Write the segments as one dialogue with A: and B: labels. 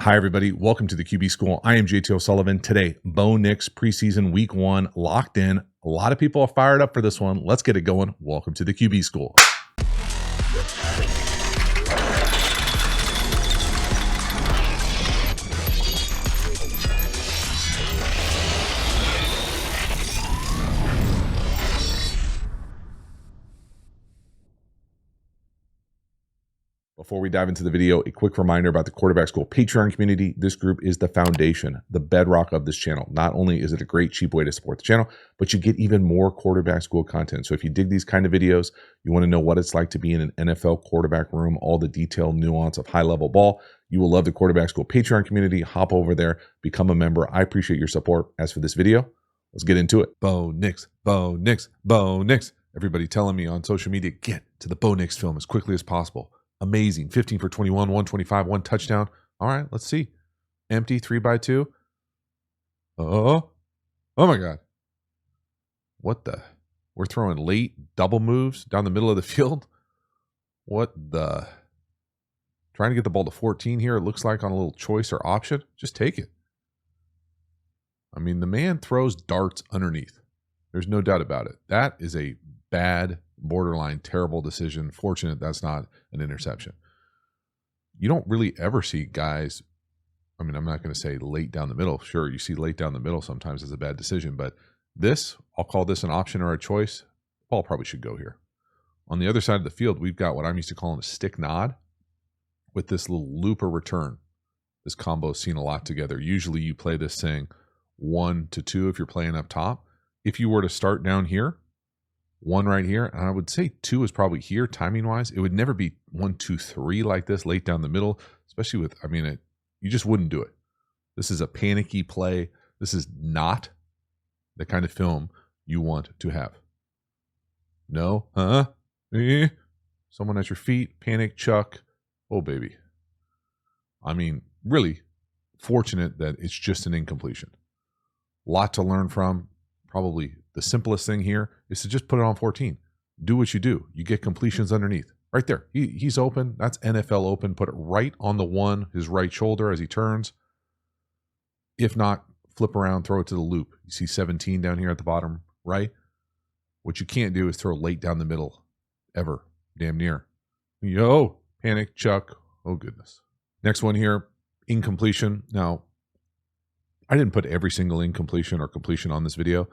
A: Hi, everybody. Welcome to the QB School. I am JT O'Sullivan. Today, Bo Nix preseason week 1 locked in. A lot of people are fired up for this one. Let's get it going. Welcome to the QB School. Before we dive into the video, a quick reminder about the Quarterback School Patreon community. This group is the foundation, the bedrock of this channel. Not only is it a great, cheap way to support the channel, but you get even more Quarterback School content. So if you dig these kind of videos, you want to know what it's like to be in an NFL quarterback room, all the detail, nuance of high-level ball, you will love the Quarterback School Patreon community. Hop over there, become a member. I appreciate your support. As for this video, let's get into it. Bo Nix, Bo Nix, Bo Nix. Everybody telling me on social media, get to the Bo Nix film as quickly as possible. Amazing. 15 for 21, 125, 1 touchdown. All right, let's see. Empty, 3x2. Oh my God. What the? We're throwing late double moves down the middle of the field. What the? Trying to get the ball to 14 here, it looks like, on a little choice or option. Just take it. I mean, the man throws darts underneath. There's no doubt about it. That is a bad, borderline terrible decision. Fortunate that's not an interception. You don't really ever see guys, I mean, I'm not going to say late down the middle. Sure, you see late down the middle sometimes as a bad decision, but this, I'll call this an option or a choice. Ball probably should go here. On the other side of the field, we've got what I'm used to calling a stick nod with this little looper return. This combo is seen a lot together. Usually you play this thing 1 to 2 if you're playing up top. If you were to start down here, 1 right here, and I would say 2 is probably here timing-wise. It would never be 1, 2, 3 like this late down the middle, especially with, I mean, you just wouldn't do it. This is a panicky play. This is not the kind of film you want to have. No? Someone at your feet, panic, chuck. Oh, baby. I mean, really fortunate that it's just an incompletion. Lot to learn from. Probably the simplest thing here is to just put it on 14. Do what you do. You get completions underneath. Right there. He's open. That's NFL open. Put it right on the 1, his right shoulder as he turns. If not, flip around, throw it to the loop. You see 17 down here at the bottom, right? What you can't do is throw late down the middle. Ever. Damn near. Yo, panic, chuck. Oh, goodness. Next one here, incompletion. Now, I didn't put every single incompletion or completion on this video,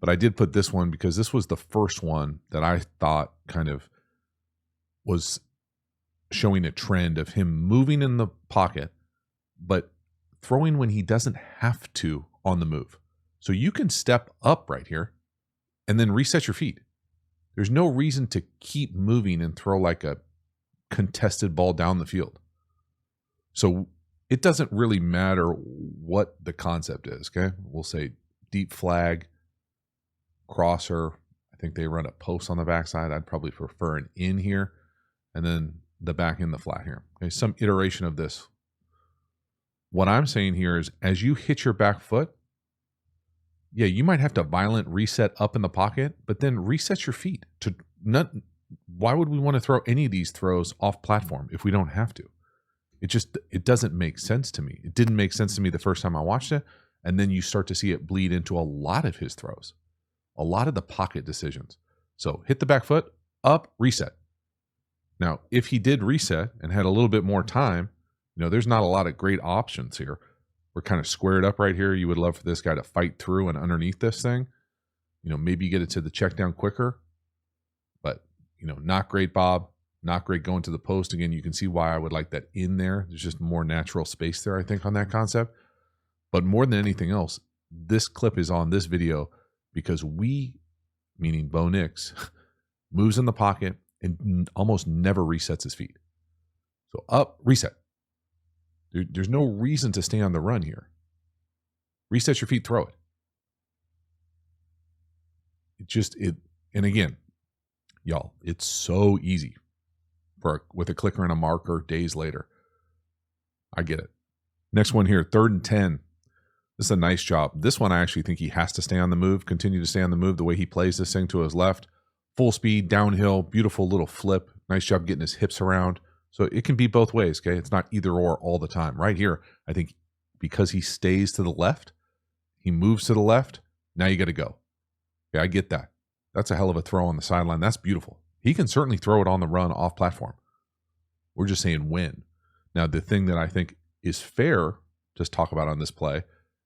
A: but I did put this one because this was the first one that I thought kind of was showing a trend of him moving in the pocket, but throwing when he doesn't have to on the move. So you can step up right here and then reset your feet. There's no reason to keep moving and throw like a contested ball down the field. So it doesn't really matter what the concept is, okay? We'll say deep flag, crosser. I think they run a post on the backside. I'd probably prefer an in here, and then the back in the flat here. Okay, some iteration of this. What I'm saying here is as you hit your back foot, yeah, you might have to violent reset up in the pocket, but then reset your feet. Why would we want to throw any of these throws off platform if we don't have to? It doesn't make sense to me. It didn't make sense to me the first time I watched it. And then you start to see it bleed into a lot of his throws, a lot of the pocket decisions. So hit the back foot, up, reset. Now, if he did reset and had a little bit more time, there's not a lot of great options here. We're kind of squared up right here. You would love for this guy to fight through and underneath this thing. Maybe get it to the check down quicker. But, not great, Bob. Not great going to the post. Again, you can see why I would like that in there. There's just more natural space there, I think, on that concept. But more than anything else, this clip is on this video because we, meaning Bo Nix, moves in the pocket and almost never resets his feet. So up, reset. There's no reason to stay on the run here. Reset your feet, throw it. And again, y'all, it's so easy. With a clicker and a marker days later. I get it. Next one here, 3rd and 10. This is a nice job. This one, I actually think he has to stay on the move, continue to stay on the move the way he plays this thing to his left. Full speed, downhill, beautiful little flip. Nice job getting his hips around. So it can be both ways, okay? It's not either or all the time. Right here, I think because he stays to the left, he moves to the left, now you got to go. Okay, I get that. That's a hell of a throw on the sideline. That's beautiful. He can certainly throw it on the run off platform. We're just saying when. Now, the thing that I think is fair to talk about on this play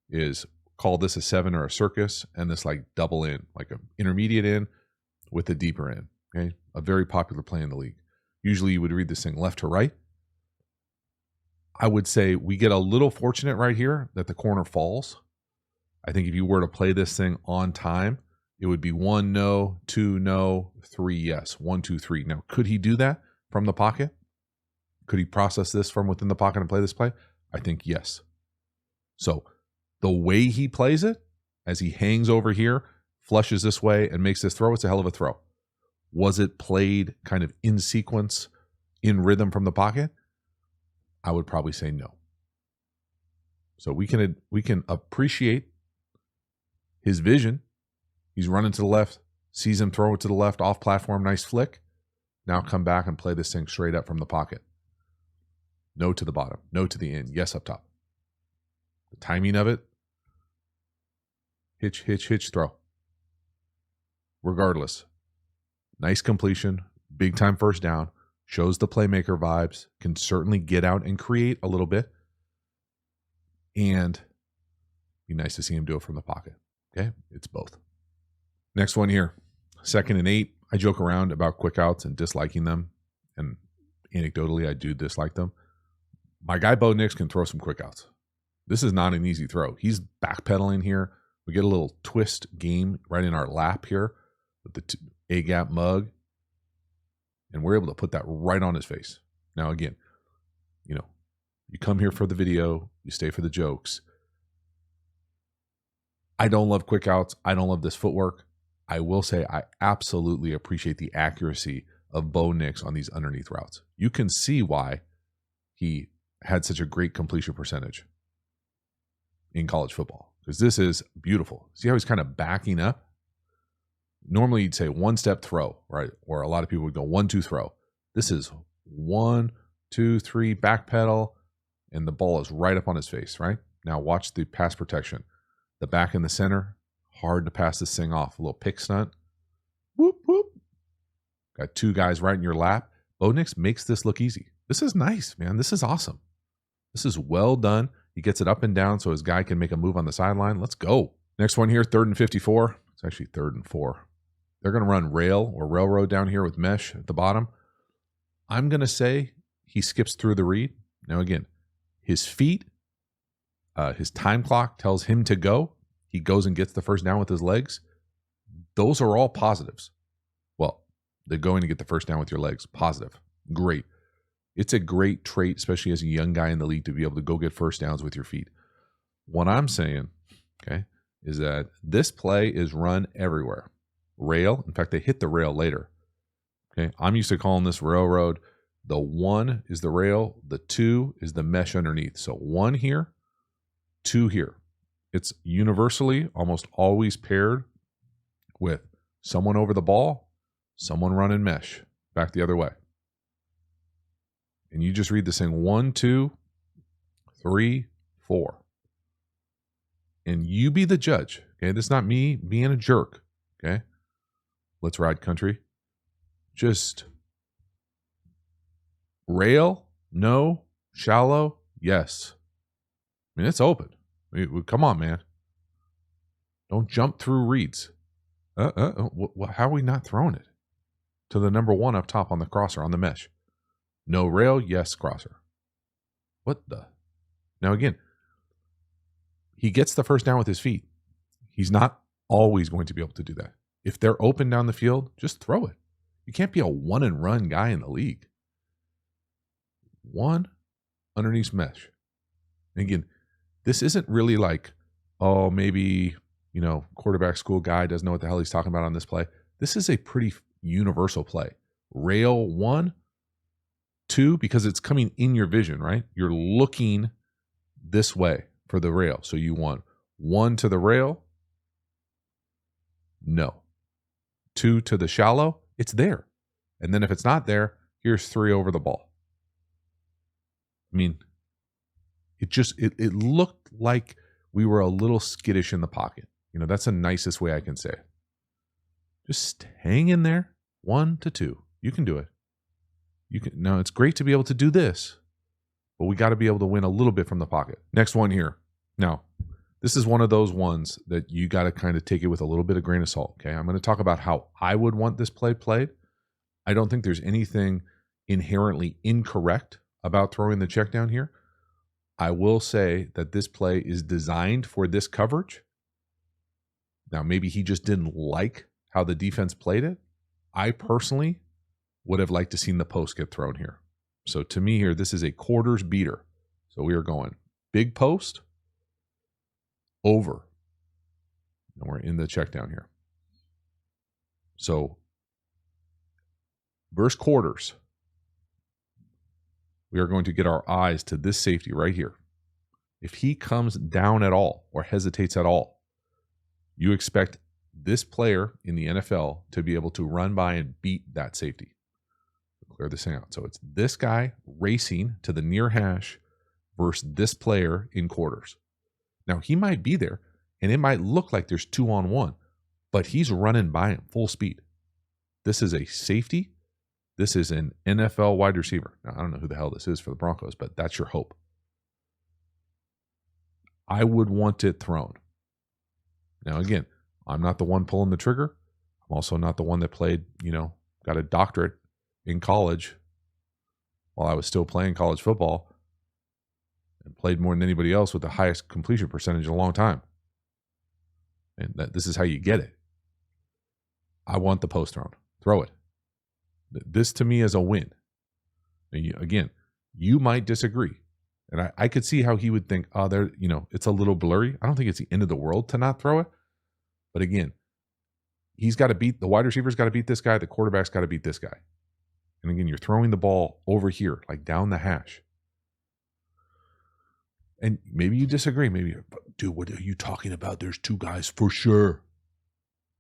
A: is call this a 7 or a circus and this like double in, like an intermediate in with a deeper in. Okay, a very popular play in the league. Usually you would read this thing left to right. I would say we get a little fortunate right here that the corner falls. I think if you were to play this thing on time, it would be 1 no, 2 no, 3 yes, 1 2 3. Now, could he do that from the pocket? Could he process this from within the pocket and play this play? I think yes. So the way he plays it, as he hangs over here, flushes this way and makes this throw, it's a hell of a throw. Was it played kind of in sequence, in rhythm from the pocket? I would probably say no. So we can appreciate his vision. He's running to the left, sees him throw it to the left, off platform, nice flick. Now come back and play this thing straight up from the pocket. No to the bottom, no to the in, yes up top. The timing of it, hitch, hitch, hitch, throw. Regardless, nice completion, big time first down, shows the playmaker vibes, can certainly get out and create a little bit, and be nice to see him do it from the pocket. Okay, it's both. Next one here, 2nd and 8. I joke around about quick outs and disliking them, and anecdotally, I do dislike them. My guy Bo Nix can throw some quick outs. This is not an easy throw. He's backpedaling here. We get a little twist game right in our lap here with the A-gap mug, and we're able to put that right on his face. Now, again, you come here for the video, you stay for the jokes. I don't love quick outs. I don't love this footwork. I will say I absolutely appreciate the accuracy of Bo Nix on these underneath routes. You can see why he had such a great completion percentage in college football, because this is beautiful. See how he's kind of backing up? Normally you'd say 1-step throw, right? Or a lot of people would go 1 2 throw. This is 1 2 3 back pedal, and the ball is right up on his face, right? Now watch the pass protection. The back in the center, hard to pass this thing off. A little pick stunt. Whoop, whoop. Got 2 guys right in your lap. Bo Nix makes this look easy. This is nice, man. This is awesome. This is well done. He gets it up and down so his guy can make a move on the sideline. Let's go. Next one here, 3rd and 54. It's actually 3rd and 4. They're going to run rail or railroad down here with mesh at the bottom. I'm going to say he skips through the read. Now, again, his feet, his time clock tells him to go. He goes and gets the first down with his legs. Those are all positives. Well, they're going to get the first down with your legs. Positive. Great. It's a great trait, especially as a young guy in the league, to be able to go get first downs with your feet. What I'm saying, okay, is that this play is run everywhere. Rail. In fact, they hit the rail later. Okay, I'm used to calling this railroad. The 1 is the rail. The 2 is the mesh underneath. So 1 here, 2 here. It's universally almost always paired with someone over the ball, someone running mesh back the other way. And you just read this thing 1 2 3 4. And you be the judge. Okay, this is not me being a jerk. Okay, let's ride country. Just rail, no. Shallow, yes. I mean, it's open. Come on, man. Don't jump through reads. How are we not throwing it to the number 1 up top on the crosser, on the mesh? No rail, yes, crosser. What the? Now, again, he gets the first down with his feet. He's not always going to be able to do that. If they're open down the field, just throw it. You can't be a 1 and run guy in the league. 1 underneath mesh. And again, this isn't really like, oh, maybe, quarterback school guy doesn't know what the hell he's talking about on this play. This is a pretty universal play. Rail 1, 2, because it's coming in your vision, right? You're looking this way for the rail. So you want 1 to the rail. No. 2 to the shallow. It's there. And then if it's not there, here's 3 over the ball. I mean, it looked like we were a little skittish in the pocket. You know, that's the nicest way I can say it. Just hang in there. 1 to 2. You can do it. You can. Now, it's great to be able to do this, but we got to be able to win a little bit from the pocket. Next one here. Now, this is one of those ones that you got to kind of take it with a little bit of grain of salt. Okay, I'm going to talk about how I would want this play played. I don't think there's anything inherently incorrect about throwing the check down here. I will say that this play is designed for this coverage. Now, maybe he just didn't like how the defense played it. I personally would have liked to seen the post get thrown here. So to me here, this is a quarters beater. So we are going big post over. And we're in the check down here. So versus quarters, we are going to get our eyes to this safety right here. If he comes down at all or hesitates at all, you expect this player in the NFL to be able to run by and beat that safety. Clear this thing out. So it's this guy racing to the near hash versus this player in quarters. Now, he might be there, and it might look like there's 2-on-1, but he's running by him full speed. This is a safety. This is an NFL wide receiver. Now, I don't know who the hell this is for the Broncos, but that's your hope. I would want it thrown. Now, again, I'm not the one pulling the trigger. I'm also not the one that played, got a doctorate in college while I was still playing college football and played more than anybody else with the highest completion percentage in a long time. And this is how you get it. I want the post thrown. Throw it. This to me is a win. And again, you might disagree. And I could see how he would think, it's a little blurry. I don't think it's the end of the world to not throw it. But again, the wide receiver's got to beat this guy. The quarterback's got to beat this guy. And again, you're throwing the ball over here, like down the hash. And maybe you disagree. Maybe, dude, what are you talking about? There's 2 guys for sure.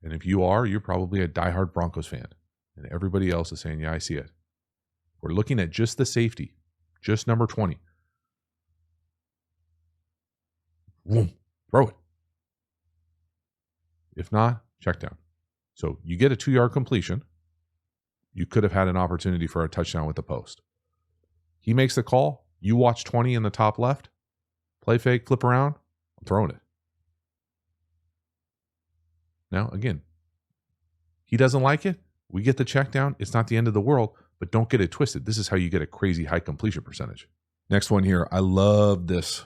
A: And if you are, you're probably a diehard Broncos fan. And everybody else is saying, yeah, I see it. We're looking at just the safety, just number 20. Boom, throw it. If not, check down. So you get a 2-yard completion. You could have had an opportunity for a touchdown with the post. He makes the call. You watch 20 in the top left. Play fake, flip around. I'm throwing it. Now, again, he doesn't like it. We get the check down. It's not the end of the world, but don't get it twisted. This is how you get a crazy high completion percentage. Next one here. I love this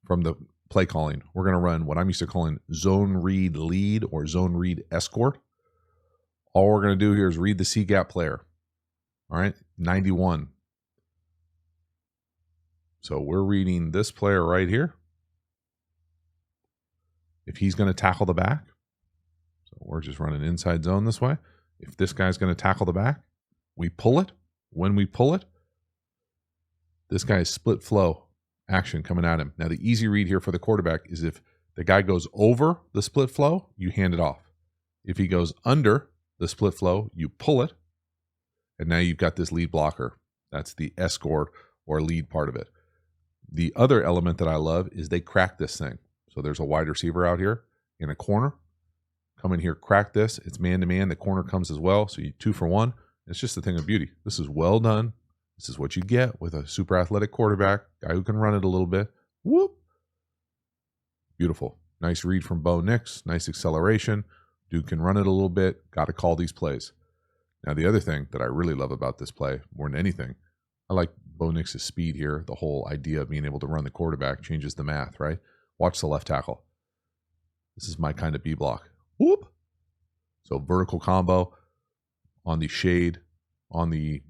A: from the play calling. We're going to run what I'm used to calling zone read lead or zone read escort. All we're going to do here is read the C-gap player. All right, 91. So we're reading this player right here. If he's going to tackle the back, so we're just running inside zone this way. If this guy's going to tackle the back, we pull it. When we pull it, this guy is split flow action coming at him. Now, the easy read here for the quarterback is if the guy goes over the split flow, you hand it off. If he goes under the split flow, you pull it. And now you've got this lead blocker. That's the escort or lead part of it. The other element that I love is they crack this thing. So there's a wide receiver out here in a corner. Come in here, crack this. It's man-to-man. The corner comes as well. So you 2 for 1. It's just a thing of beauty. This is well done. This is what you get with a super athletic quarterback, guy who can run it a little bit. Whoop. Beautiful. Nice read from Bo Nix. Nice acceleration. Dude can run it a little bit. Got to call these plays. Now, the other thing that I really love about this play, more than anything, I like Bo Nix's speed here. The whole idea of being able to run the quarterback changes the math, right? Watch the left tackle. This is my kind of B block. Whoop. So vertical combo on the shade, on the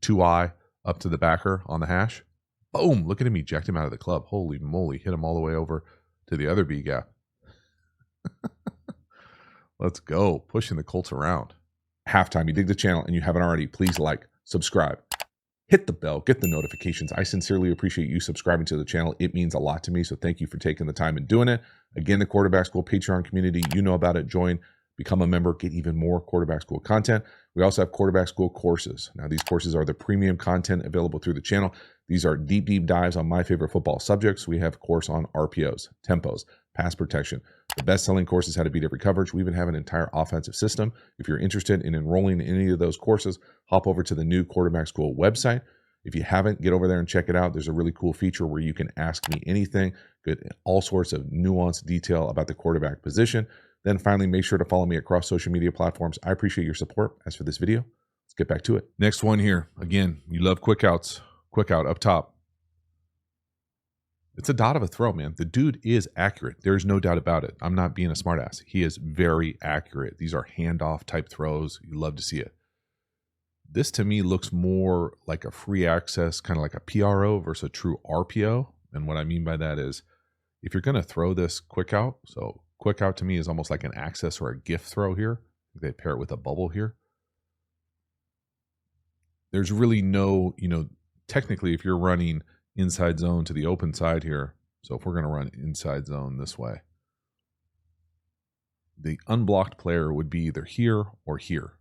A: 2-eye, up to the backer on the hash. Boom. Look at him eject him out of the club. Holy moly. Hit him all the way over to the other B gap. Let's go. Pushing the Colts around. Halftime. You dig the channel and you haven't already, please like, subscribe, hit the bell, get the notifications. I sincerely appreciate you subscribing to the channel. It means a lot to me. So thank you for taking the time and doing it. Again, the Quarterback School Patreon community, you know about it. Join, become a member, get even more Quarterback School content. We also have Quarterback School courses. Now, these courses are the premium content available through the channel. These are deep, deep dives on my favorite football subjects. We have a course on RPOs, tempos, pass protection. The best-selling course is how to beat every coverage. We even have an entire offensive system. If you're interested in enrolling in any of those courses, hop over to the new Quarterback School website. If you haven't, get over there and check it out. There's a really cool feature where you can ask me anything, get all sorts of nuanced detail about the quarterback position. Then finally, make sure to follow me across social media platforms. I appreciate your support. As for this video, let's get back to it. Next one here. Again, you love quick outs. Quick out up top. It's a dot of a throw, man. The dude is accurate. There's no doubt about it. I'm not being a smartass. He is very accurate. These are handoff type throws. You love to see it. This to me looks more like a free access, kind of like a PRO versus a true RPO. And what I mean by that is if you're going to throw this quick out, so quick out to me is almost like an access or a gift throw here. They pair it with a bubble here. There's really no, technically if you're running inside zone to the open side here, so if we're going to run inside zone this way, the unblocked player would be either here or here,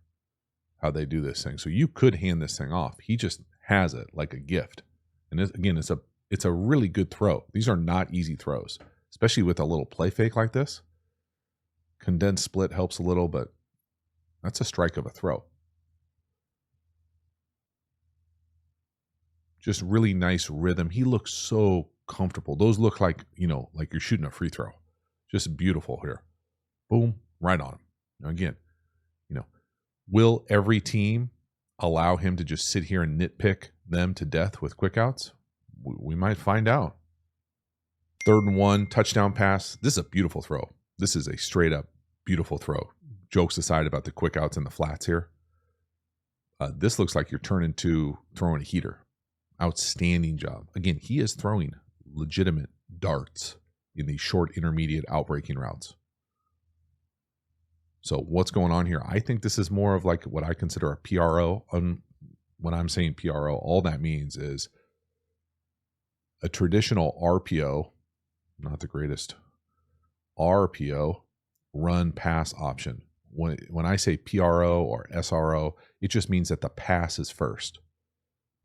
A: how they do this thing. So you could hand this thing off. He just has it like a gift. And this, again, it's a really good throw. These are not easy throws, especially with a little play fake like this. Condensed split helps a little, but that's a strike of a throw. Just really nice rhythm. He looks so comfortable. Those look like, like you're shooting a free throw. Just beautiful here. Boom, right on him. Now again, will every team allow him to just sit here and nitpick them to death with quick outs? We might find out. 3rd and 1, touchdown pass. This is a beautiful throw. This is a straight up beautiful throw. Jokes aside about the quick outs and the flats here. This looks like you're turning to throwing a heater. Outstanding job. Again, he is throwing legitimate darts in these short, intermediate, outbreaking routes. So what's going on here? I think this is more of like what I consider a PRO. When I'm saying PRO, all that means is a traditional RPO, not the greatest, RPO, run pass option. When I say PRO or SRO, it just means that the pass is first.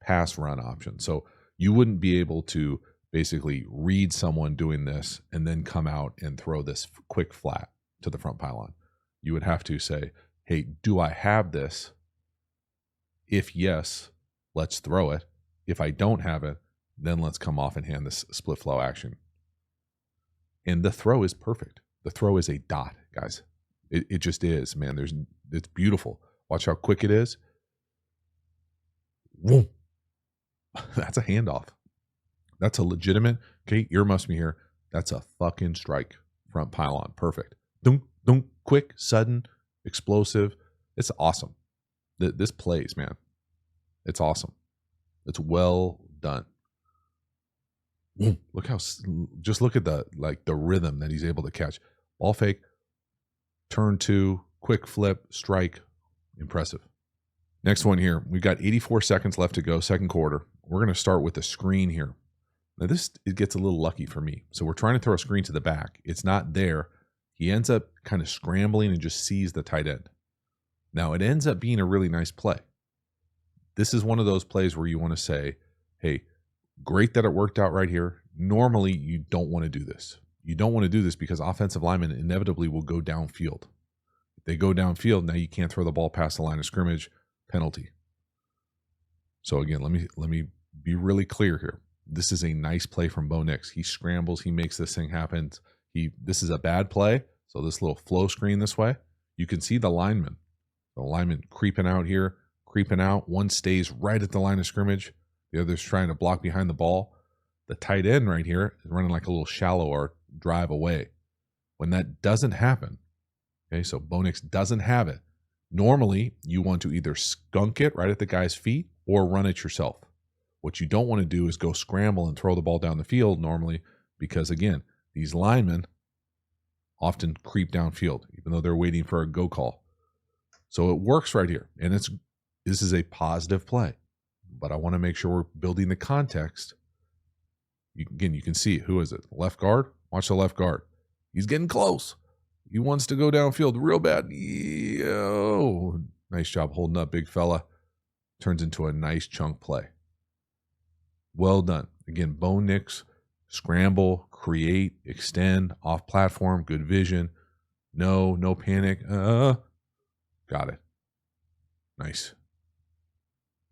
A: Pass run option. So you wouldn't be able to basically read someone doing this and then come out and throw this quick flat to the front pylon. You would have to say, hey, do I have this? If yes, let's throw it. If I don't have it, then let's come off and hand this split flow action. And the throw is perfect. The throw is a dot, guys. It just is, man. It's beautiful. Watch how quick it is. Whoa. That's a handoff. That's a legitimate, okay, ear must be here. That's a fucking strike. Front pylon. Perfect. Dunk, dunk, quick, sudden, explosive. It's awesome. This plays, man. It's awesome. It's well done. Look how, just look at the rhythm that he's able to catch. Ball fake, turn 2, quick flip, strike. Impressive. Next one here. We've got 84 seconds left to go, second quarter. We're going to start with the screen here. Now it gets a little lucky for me. So we're trying to throw a screen to the back. It's not there. He ends up kind of scrambling and just sees the tight end. Now it ends up being a really nice play. This is one of those plays where you want to say, hey, great that it worked out right here. Normally you don't want to do this. You don't want to do this because offensive linemen inevitably will go downfield. If they go downfield, now you can't throw the ball past the line of scrimmage. Penalty. So again, let me be really clear here. This is a nice play from Bo Nix. He scrambles. He makes this thing happen. This is a bad play. So this little flow screen this way, you can see the lineman. The lineman creeping out here, creeping out. One stays right at the line of scrimmage. The other's trying to block behind the ball. The tight end right here is running like a little shallow or drive away. When that doesn't happen, okay, so Bo Nix doesn't have it. Normally, you want to either skunk it right at the guy's feet or run it yourself. What you don't want to do is go scramble and throw the ball down the field normally because, again, these linemen often creep downfield, even though they're waiting for a go call. So it works right here, and this is a positive play. But I want to make sure we're building the context. You can see, who is it? Left guard? Watch the left guard. He's getting close. He wants to go downfield real bad. Yo. Nice job holding up, big fella. Turns into a nice chunk play. Well done. Again, Bo Nix, scramble, create, extend, off platform, good vision. No panic. Got it. Nice.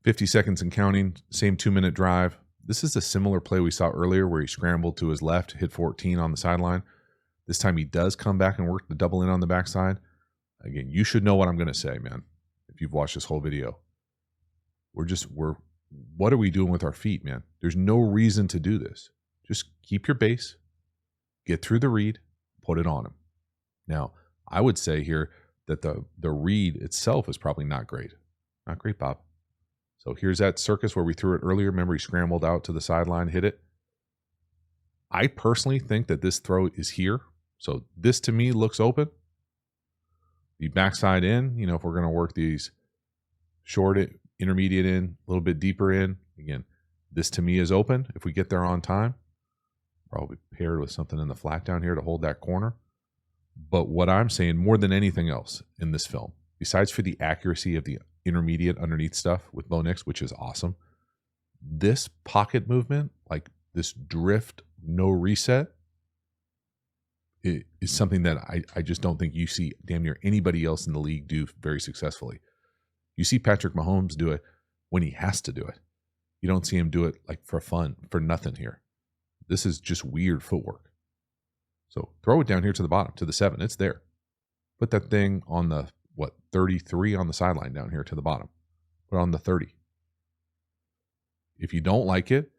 A: 50 seconds and counting, same 2-minute drive. This is a similar play we saw earlier where he scrambled to his left, hit 14 on the sideline. This time he does come back and work the double in on the backside. Again, you should know what I'm going to say, man, if you've watched this whole video. What are we doing with our feet, man? There's no reason to do this. Just keep your base, get through the read, put it on him. Now, I would say here that the read itself is probably not great. Not great, Bob. So here's that circus where we threw it earlier. Remember, he scrambled out to the sideline, hit it. I personally think that this throw is here. So this to me looks open. The backside in, if we're going to work these short, intermediate in, a little bit deeper in. Again, this to me is open. If we get there on time, probably paired with something in the flat down here to hold that corner. But what I'm saying more than anything else in this film, besides for the accuracy of the intermediate underneath stuff with Bo Nix, which is awesome, this pocket movement, like this drift, no reset, is something that I just don't think you see damn near anybody else in the league do very successfully. You see Patrick Mahomes do it when he has to do it. You don't see him do it like for fun, for nothing here. This is just weird footwork. So throw it down here to the bottom, to the 7. It's there. Put that thing on the, 33 on the sideline down here to the bottom. Put it on the 30. If you don't like it,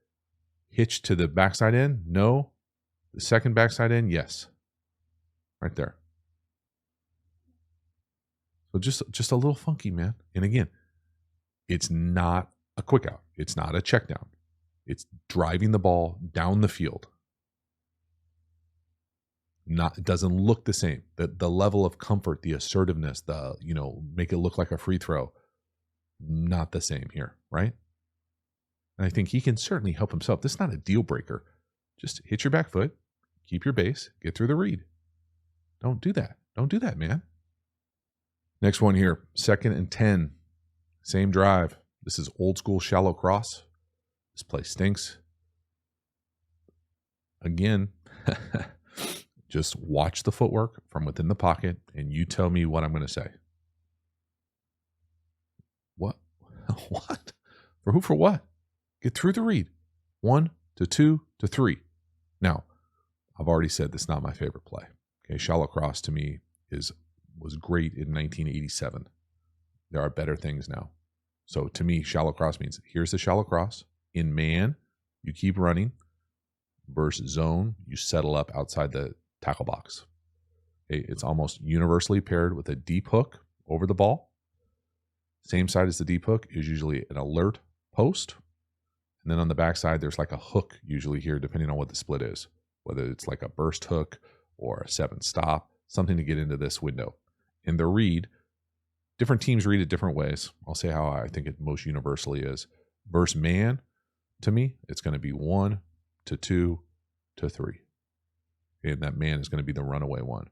A: hitch to the backside end. No. The second backside end, yes. Right there. So just a little funky, man. And again, it's not a quick out. It's not a check down. It's driving the ball down the field. It doesn't look the same. The level of comfort, the assertiveness, make it look like a free throw, not the same here, right? And I think he can certainly help himself. This is not a deal breaker. Just hit your back foot, keep your base, get through the read. Don't do that. Don't do that, man. Next one here, 2nd and 10. Same drive. This is old school shallow cross. This play stinks. Again, just watch the footwork from within the pocket, and you tell me what I'm going to say. What? What? For who, for what? Get through the read. 1 to 2 to 3. Now, I've already said this is not my favorite play. Okay, shallow cross to me was great in 1987. There are better things now. So to me, shallow cross means here's the shallow cross. In man, you keep running. Versus zone, you settle up outside the tackle box. Okay, it's almost universally paired with a deep hook over the ball. Same side as the deep hook is usually an alert post. And then on the backside, there's like a hook usually here, depending on what the split is, whether it's like a burst hook or a 7 stop, something to get into this window. In the read, different teams read it different ways. I'll say how I think it most universally is. Versus man, to me, it's going to be 1 to 2 to 3. And that man is going to be the runaway one.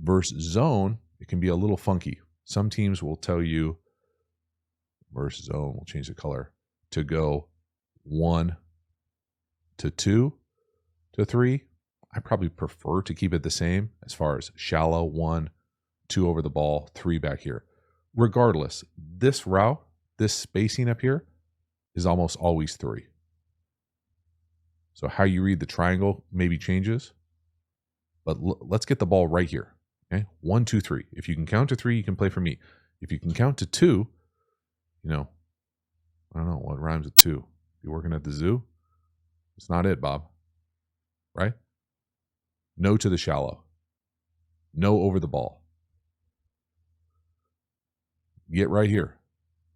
A: Versus zone, it can be a little funky. Some teams will tell you, versus zone, we'll change the color, to go 1 to 2 to 3. I probably prefer to keep it the same as far as shallow, 1, 2 over the ball, 3 back here. Regardless, this route, this spacing up here is almost always 3. So how you read the triangle maybe changes, but let's get the ball right here. Okay, 1, 2, 3. If you can count to 3, you can play for me. If you can count to 2, I don't know what rhymes with 2. You working at the zoo? It's not it, Bob. Right? No to the shallow. No over the ball. Get right here.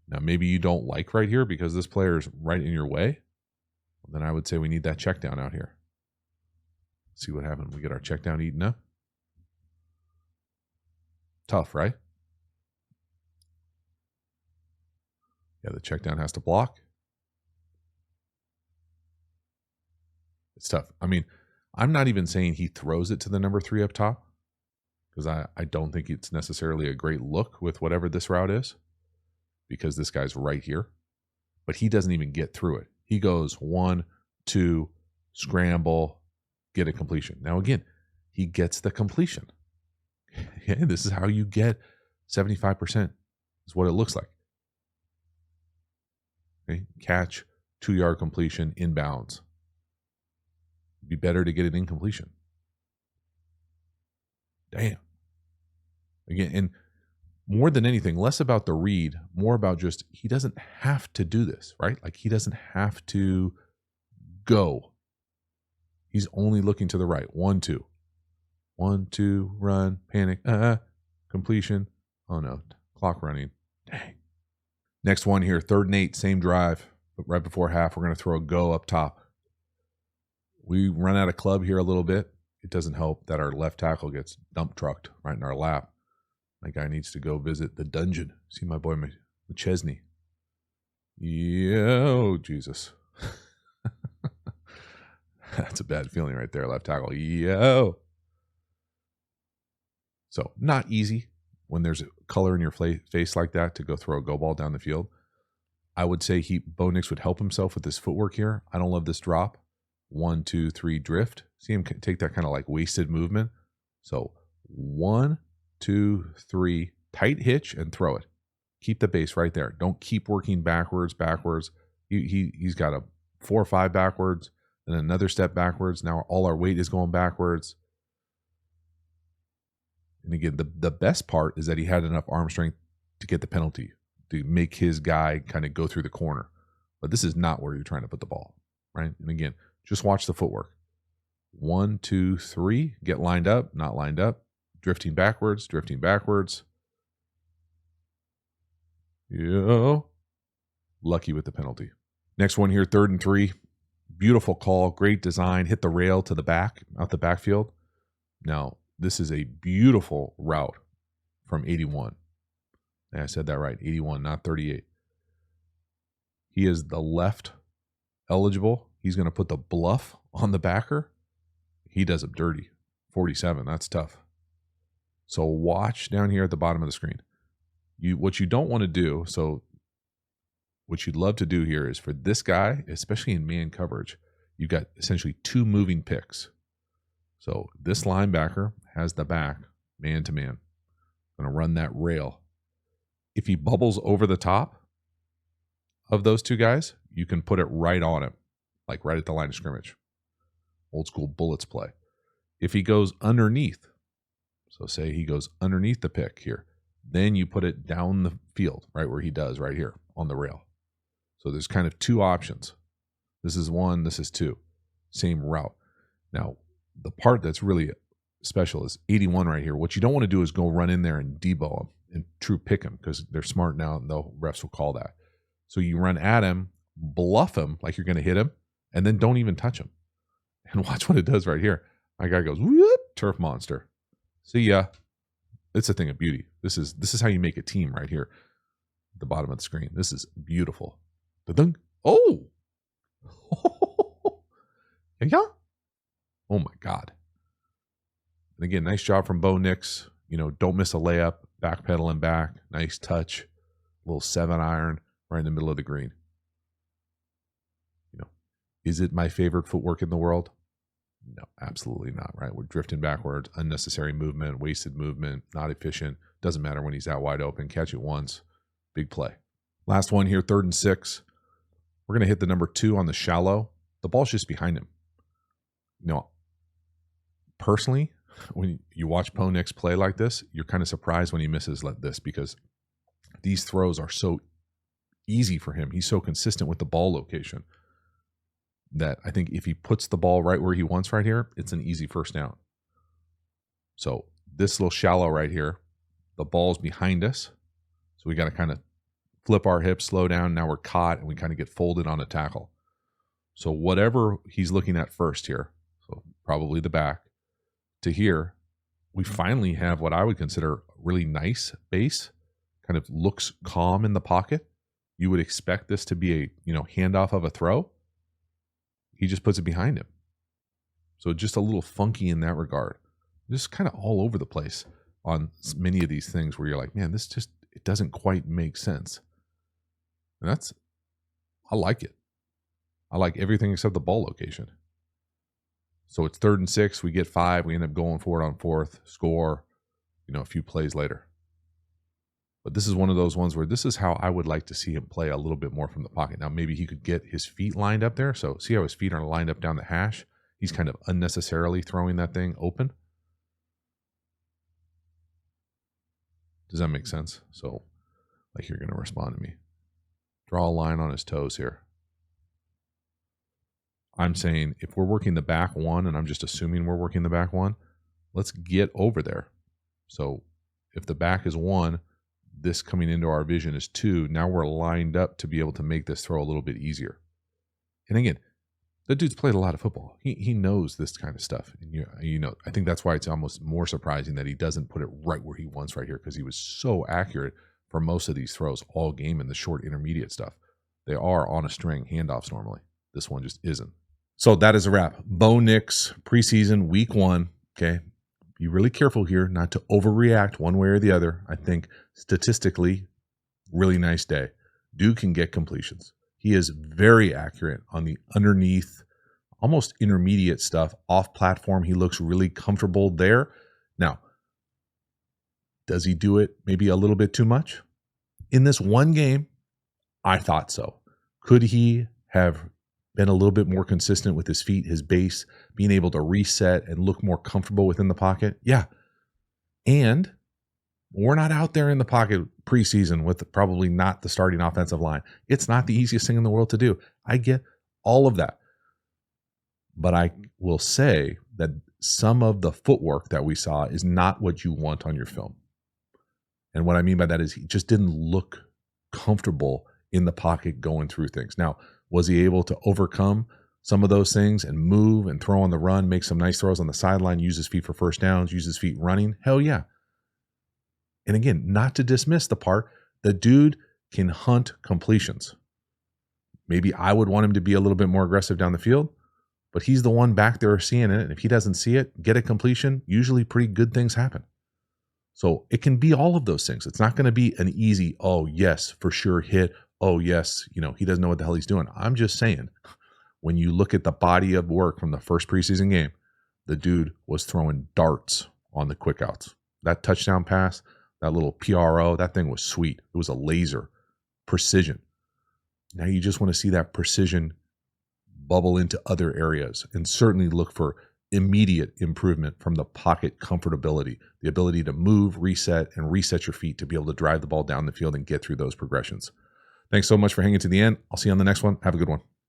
A: Now, maybe you don't like right here because this player is right in your way. Then I would say we need that check down out here. See what happens. We get our check down eaten up. Tough, right? Yeah, the check down has to block. It's tough. I mean, I'm not even saying he throws it to the number 3 up top, because I don't think it's necessarily a great look with whatever this route is, because this guy's right here. But he doesn't even get through it. He goes 1, 2, scramble, get a completion. Now, again, he gets the completion. Okay, this is how you get 75% is what it looks like. Okay, catch, 2-yard completion, inbounds. It'd be better to get an incompletion. Damn. Again, and more than anything, less about the read, more about just he doesn't have to do this, right? Like he doesn't have to go. He's only looking to the right. 1, 2. 1, 2, run, panic, completion. Oh no, clock running. Dang. Next one here, 3rd and 8, same drive, but right before half, we're going to throw a go up top. We run out of club here a little bit. It doesn't help that our left tackle gets dump trucked right in our lap. My guy needs to go visit the dungeon. See my boy McChesney. Yo, Jesus. That's a bad feeling right there, left tackle. Yo. So not easy when there's a color in your face like that to go throw a go ball down the field. I would say Bo Nix would help himself with this footwork here. I don't love this drop. 1, 2, 3, drift. See him take that kind of like wasted movement. So 1, 2, 3, tight hitch and throw it. Keep the base right there. Don't keep working backwards. He's got a 4 or 5 backwards, then another step backwards. Now all our weight is going backwards. And again, the best part is that he had enough arm strength to get the penalty, to make his guy kind of go through the corner. But this is not where you're trying to put the ball, right? And again, just watch the footwork. 1, 2, 3, get lined up, not lined up, drifting backwards. Yo. Lucky with the penalty. Next one here, 3rd and 3. Beautiful call, great design, hit the rail to the back, out the backfield. Now, this is a beautiful route from 81. I said that right, 81, not 38. He is the left eligible. He's going to put the bluff on the backer. He does him dirty. 47, that's tough. So watch down here at the bottom of the screen. What you don't want to do, so what you'd love to do here is for this guy, especially in man coverage, you've got essentially 2 moving picks. So this linebacker has the back, man to man. Going to run that rail. If he bubbles over the top of those 2 guys, you can put it right on him, like right at the line of scrimmage. Old school bullets play. If he goes underneath, so say he goes underneath the pick here, then you put it down the field, right where he does, right here on the rail. So there's kind of 2 options. This is 1, this is 2. Same route. Now, the part that's really special is 81 right here. What you don't want to do is go run in there and debo him and true pick him because they're smart now and the refs will call that. So you run at him, bluff him like you're going to hit him, and then don't even touch him. And watch what it does right here. My guy goes, whoop, turf monster. See ya. It's a thing of beauty. This is how you make a team right here at the bottom of the screen. This is beautiful. Da-dunk. Oh. Yeah. Oh my God. And again, nice job from Bo Nix. Don't miss a layup, backpedaling back, nice touch, little 7-iron right in the middle of the green. Is it my favorite footwork in the world? No, absolutely not, right? We're drifting backwards, unnecessary movement, wasted movement, not efficient. Doesn't matter when he's out wide open. Catch it once, big play. Last one here, 3rd and 6. We're going to hit the number 2 on the shallow. The ball's just behind him. Personally, when you watch Bo Nix play like this, you're kind of surprised when he misses like this because these throws are so easy for him. He's so consistent with the ball location that I think if he puts the ball right where he wants right here, it's an easy first down. So this little shallow right here, the ball's behind us. So we got to kind of flip our hips, slow down. Now we're caught and we kind of get folded on a tackle. So whatever he's looking at first here, so probably the back, to here, we finally have what I would consider really nice base, kind of looks calm in the pocket. You would expect this to be a handoff of a throw. He just puts it behind him. So just a little funky in that regard. Just kind of all over the place on many of these things where you're like, man, it doesn't quite make sense. And I like it. I like everything except the ball location. So it's 3rd and 6. We get 5. We end up going for it on 4th. Score, a few plays later. But this is one of those ones where this is how I would like to see him play a little bit more from the pocket. Now, maybe he could get his feet lined up there. So see how his feet are lined up down the hash? He's kind of unnecessarily throwing that thing open. Does that make sense? So, like, you're going to respond to me. Draw a line on his toes here. I'm saying if we're working the back 1, and I'm just assuming we're working the back 1, let's get over there. So if the back is 1, this coming into our vision is 2. Now we're lined up to be able to make this throw a little bit easier. And again, the dude's played a lot of football. He knows this kind of stuff. And I think that's why it's almost more surprising that he doesn't put it right where he wants right here, because he was so accurate for most of these throws all game in the short intermediate stuff. They are on a string handoffs normally. This one just isn't. So that is a wrap. Bo Nix, preseason, week 1. Okay. Be really careful here not to overreact one way or the other. I think statistically, really nice day. Dude can get completions. He is very accurate on the underneath, almost intermediate stuff. Off platform, he looks really comfortable there. Now, does he do it maybe a little bit too much? In this one game, I thought so. Could he have been a little bit more consistent with his feet, his base, being able to reset and look more comfortable within the pocket? Yeah. And we're not out there in the pocket preseason with probably not the starting offensive line. It's not the easiest thing in the world to do. I get all of that. But I will say that some of the footwork that we saw is not what you want on your film. And what I mean by that is he just didn't look comfortable in the pocket going through things. Now, was he able to overcome some of those things and move and throw on the run, make some nice throws on the sideline, use his feet for first downs, use his feet running? Hell yeah. And again, not to dismiss the part, the dude can hunt completions. Maybe I would want him to be a little bit more aggressive down the field, but he's the one back there seeing it. And if he doesn't see it, get a completion, usually pretty good things happen. So it can be all of those things. It's not going to be an easy, oh, yes, for sure hit. Oh, yes, he doesn't know what the hell he's doing. I'm just saying, when you look at the body of work from the first preseason game, the dude was throwing darts on the quick outs. That touchdown pass, that little PRO, that thing was sweet. It was a laser. Precision. Now you just want to see that precision bubble into other areas, and certainly look for immediate improvement from the pocket comfortability, the ability to move, reset, and reset your feet to be able to drive the ball down the field and get through those progressions. Thanks so much for hanging to the end. I'll see you on the next one. Have a good one.